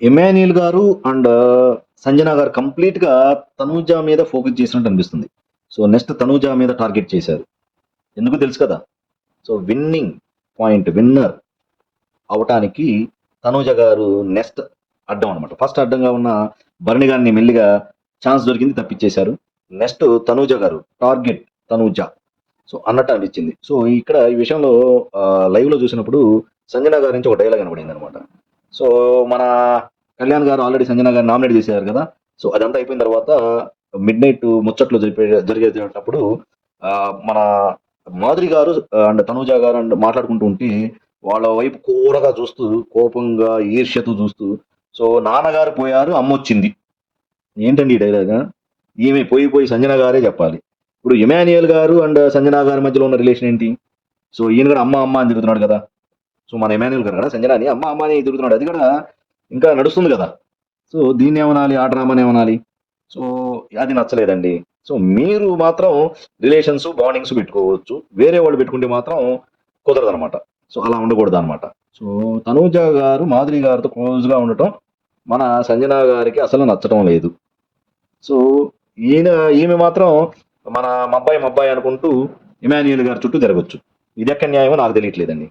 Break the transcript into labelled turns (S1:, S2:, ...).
S1: ఇమాన్యుయల్ గారు అండ్ సంజన గారు కంప్లీట్ గా తనూజ మీద ఫోకస్ చేసినట్టు అనిపిస్తుంది. సో నెక్స్ట్ తనూజ మీద టార్గెట్ చేశారు. ఎందుకు తెలుసు కదా. సో విన్నింగ్ పాయింట్, విన్నర్ అవటానికి తనూజ గారు నెక్స్ట్ అడ్డం అనమాట. ఫస్ట్ అడ్డంగా ఉన్న భరణి గారిని మెల్లిగా ఛాన్స్ దొరికింది, తప్పించేశారు. నెక్స్ట్ తనూజ గారు టార్గెట్ తనూజ సో అన్నట్టు అనిపించింది. సో ఇక్కడ ఈ విషయంలో లైవ్ లో చూసినప్పుడు సంజన గారి నుంచి ఒక డైలాగ్ కనబడింది అనమాట. సో మన కళ్యాణ్ గారు ఆల్రెడీ సంజన గారు నామినేట్ చేశారు కదా. సో అదంతా అయిపోయిన తర్వాత మిడ్ నైట్ ముచ్చట్లు జరిగేటప్పుడు ఆ, మన మాధురి గారు అండ్ తనూజ గారు అండ్ మాట్లాడుకుంటూ ఉంటే వాళ్ళ వైపు కూరగా చూస్తూ, కోపంగా ఈర్ష్యతో చూస్తూ, సో నాన్నగారు పోయారు, అమ్మొచ్చింది. ఏంటండి ఈ డైలాగ్? ఈమె పోయి పోయి సంజన గారే చెప్పాలి. ఇప్పుడు ఇమాన్యుయల్ గారు అండ్ సంజన గారి మధ్యలో ఉన్న రిలేషన్ ఏంటి? సో ఈయన కూడా అమ్మ అమ్మ అని తిరుగుతున్నాడు కదా. సో మన ఇమాన్యుయల్ గారు కూడా సంజనాని అమ్మ అమ్మ అని తిరుగుతున్నాడు, అది కూడా ఇంకా నడుస్తుంది కదా. సో దీన్ని ఏమనాలి, ఆ డ్రామాని ఏమనాలి? సో అది నచ్చలేదండి. సో మీరు మాత్రం రిలేషన్స్ బాండింగ్స్ పెట్టుకోవచ్చు, వేరే వాళ్ళు పెట్టుకుంటే మాత్రం కుదరదు అనమాట. సో అలా ఉండకూడదు అనమాట. సో తనూజ గారు మాధురి గారితో క్లోజ్ గా ఉండటం మన సంజన గారికి అసలు నచ్చటం లేదు. సో ఈయన ఈమె మాత్రం మన మబ్బాయి మబ్బాయి అనుకుంటూ ఇమాన్యుయల్ గారి చుట్టూ తిరగచ్చు. ఇది ఎక్కడ న్యాయమో నాకు తెలియట్లేదండి.